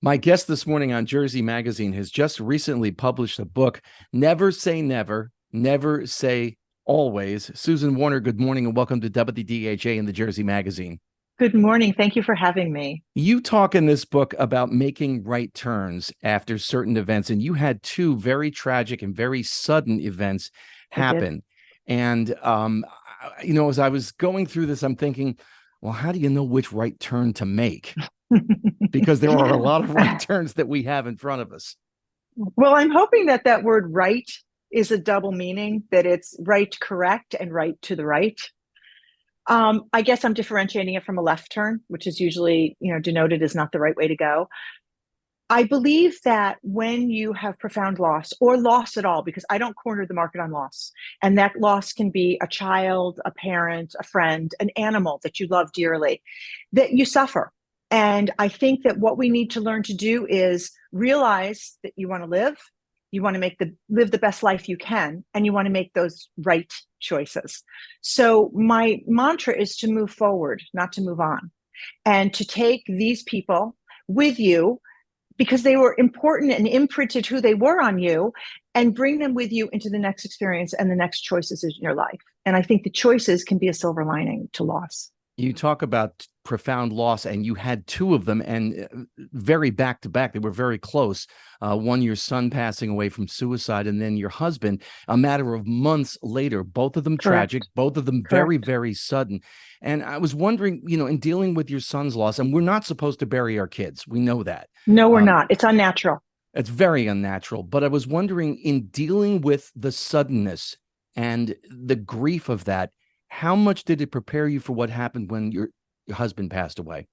My guest this morning on Jersey Magazine has just recently published a book, Never Say Never, Never Say Always. Susan Warner, good morning and welcome to WDHA and the Jersey Magazine. Good morning. Thank you for having me. You talk in this book about making right turns after certain events, and you had two very tragic and very sudden events I did. happen. And, as I was going through this, I'm thinking, well, how do you know which right turn to make? Because there are a lot of right turns that we have in front of us. Well, I'm hoping that that word right is a double meaning, that it's right, correct, and right to the right. I guess I'm differentiating it from a left turn, which is usually, denoted as not the right way to go. I believe that when you have profound loss or loss at all, because I don't corner the market on loss, and that loss can be a child, a parent, a friend, an animal that you love dearly, that you suffer. And I think that what we need to learn to do is realize that you want to live, you want to live the best life you can, and you want to make those right choices. So my mantra is to move forward, not to move on, and to take these people with you because they were important and imprinted who they were on you, and bring them with you into the next experience and the next choices in your life. And I think the choices can be a silver lining to loss. You talk about profound loss, and you had two of them, and very back to back. They were very close. One, your son passing away from suicide, and then your husband, a matter of months later. Both of them tragic, Correct. both of them very, Correct. very sudden. And I was wondering, in dealing with your son's loss, and we're not supposed to bury our kids. We know that. No, we're Um, not. It's unnatural. it's very unnatural. But I was wondering, in dealing with the suddenness and the grief of that, how much did it prepare you for what happened when your husband passed away?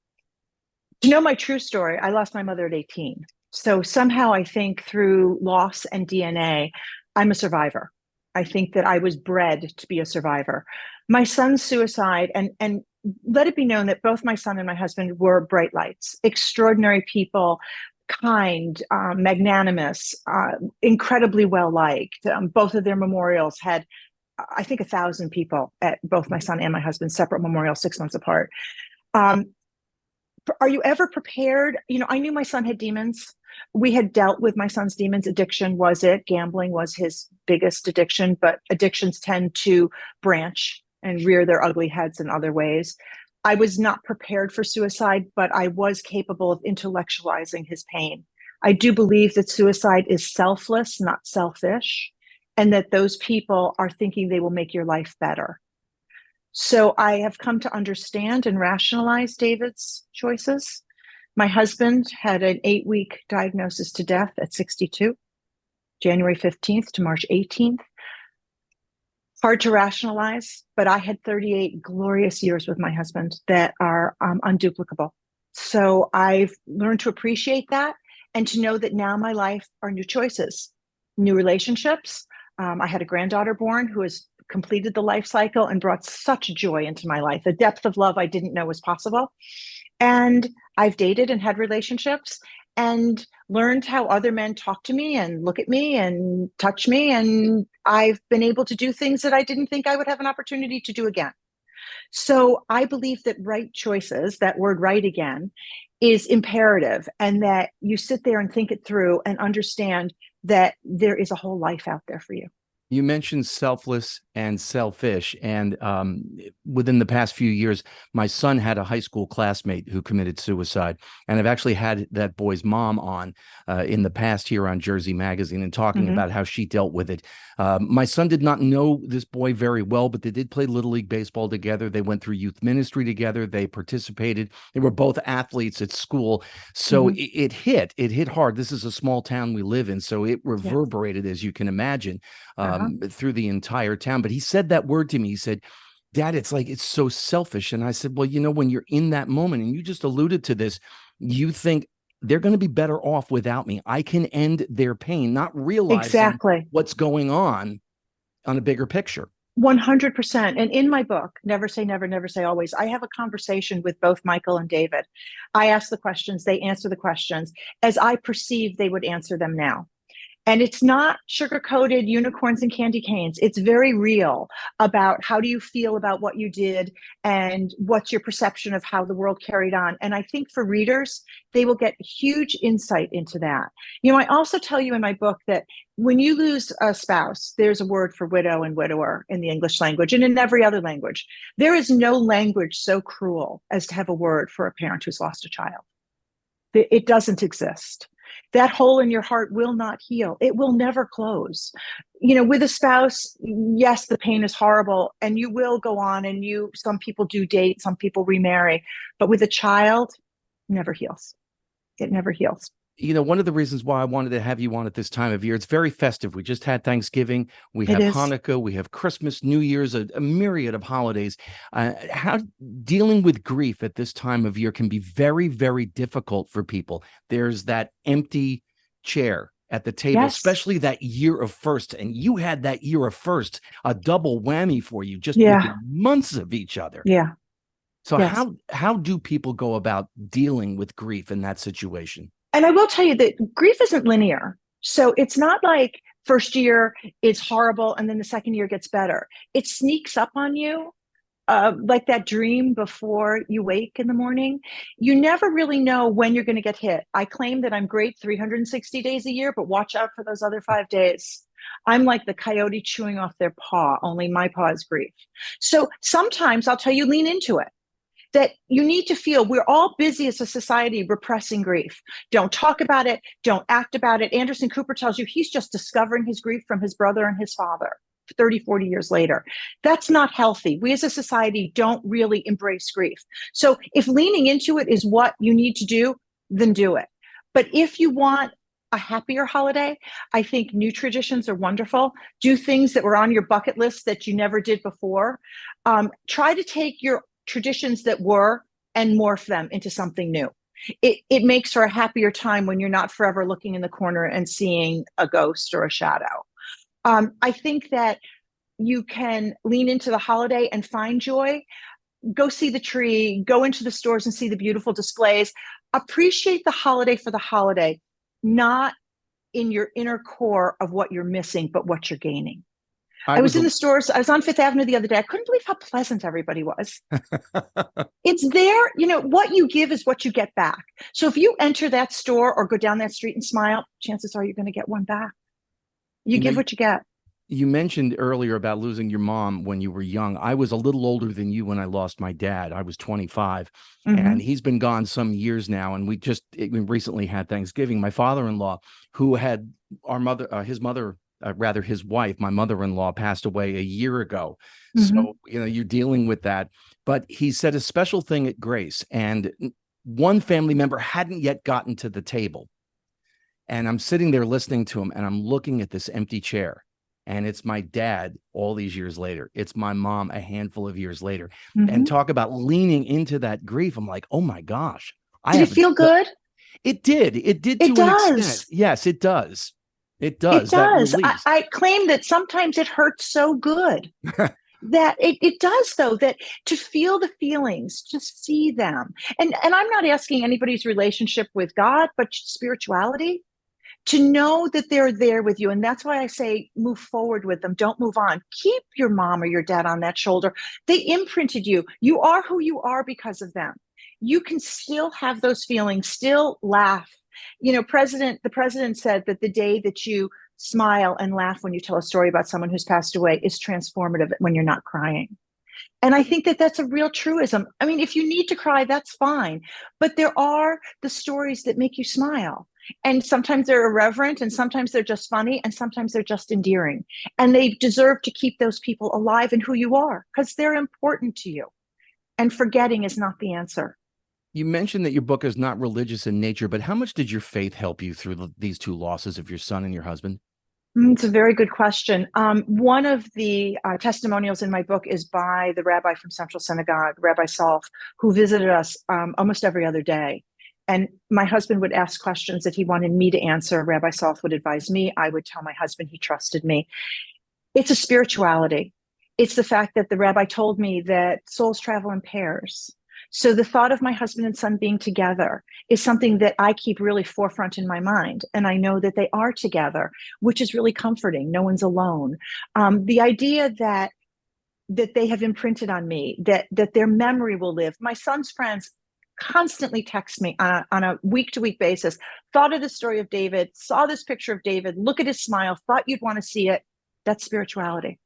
To know my true story, I lost my mother at 18. So somehow I think through loss and DNA, I'm a survivor. I think that I was bred to be a survivor. My son's suicide, and let it be known that both my son and my husband were bright lights, extraordinary people, kind, magnanimous, incredibly well liked. Both of their memorials had, I think, 1,000 people at both my son and my husband's separate memorials 6 months apart. Um, are you ever prepared? I knew my son had demons. We had dealt with my son's demons. Addiction was it. Gambling was his biggest addiction, but addictions tend to branch and rear their ugly heads in other ways. I was not prepared for suicide, but I was capable of intellectualizing his pain. I do believe that suicide is selfless, not selfish, and that those people are thinking they will make your life better. So I have come to understand and rationalize David's choices. My husband had an 8-week diagnosis to death at 62, January 15th to March 18th. Hard to rationalize, but I had 38 glorious years with my husband that are unduplicable. So I've learned to appreciate that and to know that now my life are new choices, new relationships. I had a granddaughter born who has completed the life cycle and brought such joy into my life, a depth of love I didn't know was possible. And I've dated and had relationships and learned how other men talk to me and look at me and touch me. And I've been able to do things that I didn't think I would have an opportunity to do again. So I believe that right choices, that word right again, is imperative, and that you sit there and think it through and understand that there is a whole life out there for you. You mentioned selfless and selfish. And within the past few years, my son had a high school classmate who committed suicide. And I've actually had that boy's mom on in the past here on Jersey Magazine and talking Mm-hmm. about how she dealt with it. My son did not know this boy very well, but they did play Little League Baseball together. They went through youth ministry together. They participated. They were both athletes at school. So Mm-hmm. it hit hard. This is a small town we live in. So it Yes. reverberated, as you can imagine, Uh-huh. through the entire town. But he said that word to me. He said, Dad, it's like it's so selfish. And I said, well, when you're in that moment, and you just alluded to this, you think they're going to be better off without me. I can end their pain, not realizing Exactly. what's going on a bigger picture. 100%. And in my book, Never Say Never, Never Say Always, I have a conversation with both Michael and David. I ask the questions, they answer the questions as I perceive they would answer them now. And it's not sugar-coated unicorns and candy canes. It's very real about how do you feel about what you did and what's your perception of how the world carried on. And I think for readers, they will get huge insight into that. I also tell you in my book that when you lose a spouse, there's a word for widow and widower in the English language and in every other language. There is no language so cruel as to have a word for a parent who's lost a child. It doesn't exist. That hole in your heart will not heal. It will never close. With a spouse, yes, the pain is horrible and you will go on and some people do date, some people remarry, but with a child, it never heals. It never heals. One of the reasons why I wanted to have you on at this time of year, it's very festive. We just had Thanksgiving, we have Hanukkah, we have Christmas, New Year's, a myriad of holidays. How dealing with grief at this time of year can be very, very difficult for people. There's that empty chair at the table, yes. especially that year of first. And you had that year of first, a double whammy for you, just within months of each other. Yeah. So how do people go about dealing with grief in that situation? And I will tell you that grief isn't linear. So it's not like first year it's horrible and then the second year gets better. It sneaks up on you like that dream before you wake in the morning. You never really know when you're going to get hit. I claim that I'm great 360 days a year, but watch out for those other 5 days. I'm like the coyote chewing off their paw, only my paw is grief. So sometimes I'll tell you, lean into it. That you need to feel we're all busy as a society repressing grief. Don't talk about it. Don't act about it. Anderson Cooper tells you he's just discovering his grief from his brother and his father 30, 40 years later. That's not healthy. We as a society don't really embrace grief. So if leaning into it is what you need to do, then do it. But if you want a happier holiday, I think new traditions are wonderful. Do things that were on your bucket list that you never did before. Try to take your traditions that were and morph them into something new. It makes for a happier time when you're not forever looking in the corner and seeing a ghost or a shadow. I think that you can lean into the holiday and find joy. Go see the tree, go into the stores and see the beautiful displays. Appreciate the holiday for the holiday, not in your inner core of what you're missing, but what you're gaining. I was in the stores. I was on Fifth Avenue the other day. I couldn't believe how pleasant everybody was. It's there. What you give is what you get back. So if you enter that store or go down that street and smile, chances are you're going to get one back. You give what you get. You mentioned earlier about losing your mom when you were young. I was a little older than you when I lost my dad. I was 25, and he's been gone some years now. And we recently had Thanksgiving. My father-in-law, who had his wife, my mother-in-law, passed away a year ago. So, you're dealing with that. But he said a special thing at Grace, and one family member hadn't yet gotten to the table. And I'm sitting there listening to him, and I'm looking at this empty chair. And it's my dad all these years later. It's my mom a handful of years later. And talk about leaning into that grief. I'm like, oh my gosh. Did it feel good? It did. It did to an extent. Yes, it does. It does. It does. I claim that sometimes it hurts so good that it does, though, that to feel the feelings, to see them. And I'm not asking anybody's relationship with God, but spirituality, to know that they're there with you. And that's why I say move forward with them. Don't move on. Keep your mom or your dad on that shoulder. They imprinted you. You are who you are because of them. You can still have those feelings, still laugh. The president said that the day that you smile and laugh when you tell a story about someone who's passed away is transformative when you're not crying. And I think that that's a real truism. I mean, if you need to cry, that's fine. But there are the stories that make you smile. And sometimes they're irreverent, and sometimes they're just funny, and sometimes they're just endearing. And they deserve to keep those people alive in who you are because they're important to you. And forgetting is not the answer. You mentioned that your book is not religious in nature, but how much did your faith help you through these two losses of your son and your husband? It's a very good question. One of the testimonials in my book is by the rabbi from Central Synagogue, Rabbi Salf, who visited us almost every other day. And my husband would ask questions that he wanted me to answer. Rabbi Salf would advise me. I would tell my husband he trusted me. It's a spirituality. It's the fact that the rabbi told me that souls travel in pairs. So the thought of my husband and son being together is something that I keep really forefront in my mind. And I know that they are together, which is really comforting. No one's alone. The idea that they have imprinted on me, that their memory will live. My son's friends constantly text me on a week-to-week basis. Thought of the story of David, saw this picture of David, look at his smile, thought you'd want to see it. That's spirituality.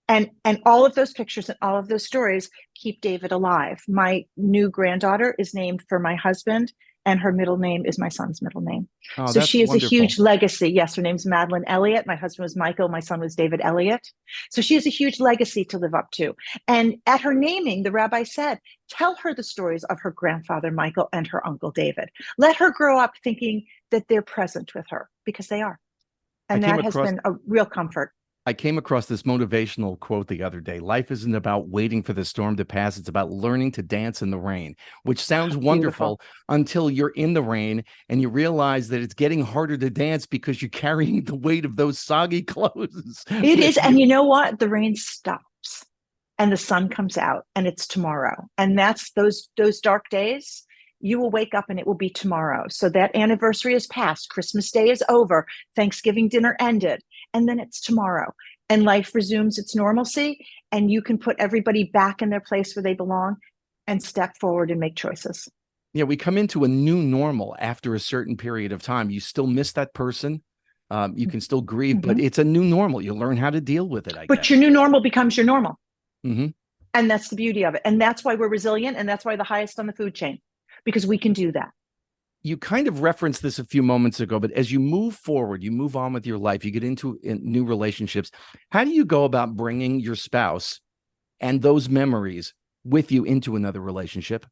And all of those pictures and all of those stories keep David alive. My new granddaughter is named for my husband, and her middle name is my son's middle name. Oh, So that's she is a wonderful. huge legacy. Yes, her name's Madeline Elliott. My husband was Michael. My son was David Elliott. So she has a huge legacy to live up to. And at her naming, the rabbi said, tell her the stories of her grandfather Michael and her uncle David. Let her grow up thinking that they're present with her, because they are. I And came that has across been a real comfort. I came across this motivational quote the other day. Life isn't about waiting for the storm to pass. It's about learning to dance in the rain, which sounds Beautiful. wonderful until you're in the rain and you realize that it's getting harder to dance because you're carrying the weight of those soggy clothes It with is. And you. you know what? The rain stops and the sun comes out, and it's tomorrow. And that's those dark days. You will wake up and it will be tomorrow. So that anniversary is past. Christmas Day is over. Thanksgiving dinner ended. And then it's tomorrow. And life resumes its normalcy. And you can put everybody back in their place where they belong and step forward and make choices. Yeah, we come into a new normal after a certain period of time. You still miss that person. You can still grieve, but Mhm. it's a new normal. You learn how to deal with it, I But your guess. new normal becomes your normal. Hmm. And that's the beauty of it. And that's why we're resilient. And that's why the highest on the food chain, because we can do that. You kind of referenced this a few moments ago, but as you move forward, you move on with your life, you get into new relationships. How do you go about bringing your spouse and those memories with you into another relationship?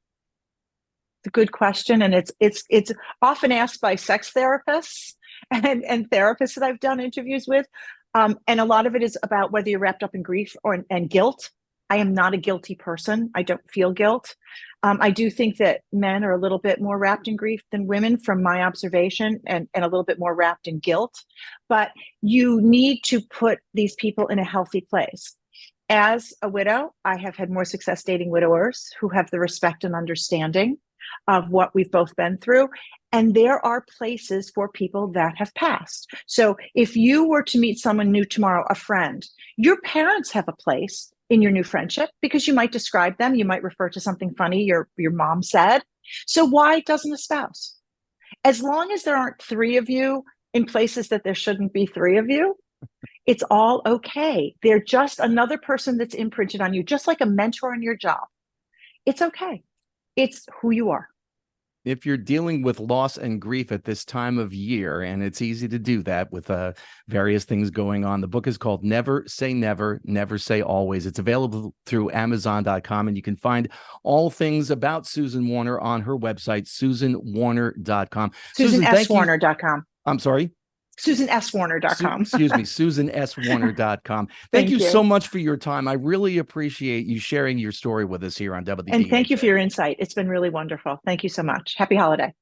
It's a good question. And it's often asked by sex therapists and therapists that I've done interviews with. And a lot of it is about whether you're wrapped up in grief and guilt. I am not a guilty person. I don't feel guilt. I do think that men are a little bit more wrapped in grief than women from my observation, and a little bit more wrapped in guilt. But you need to put these people in a healthy place. As a widow, I have had more success dating widowers who have the respect and understanding of what we've both been through. And there are places for people that have passed. So if you were to meet someone new tomorrow, a friend, your parents have a place in your new friendship, because you might describe them, you might refer to something funny your mom said. So why doesn't a spouse? As long as there aren't three of you in places that there shouldn't be three of you, it's all okay. They're just another person that's imprinted on you, just like a mentor in your job. It's okay. It's who you are. If you're dealing with loss and grief at this time of year, and it's easy to do that with various things going on, the book is called Never Say Never, Never Say Always. It's available through Amazon.com, and you can find all things about Susan Warner on her website, SusanWarner.com. Susan, thank you. SusanSWarner.com. I'm sorry. SusanSWarner.com. Excuse me, SusanSWarner.com. Thank you Thank so you. much for your time. I really appreciate you sharing your story with us here on And thank you for WDHA. your insight. It's been really wonderful. Thank you so much. Happy holiday.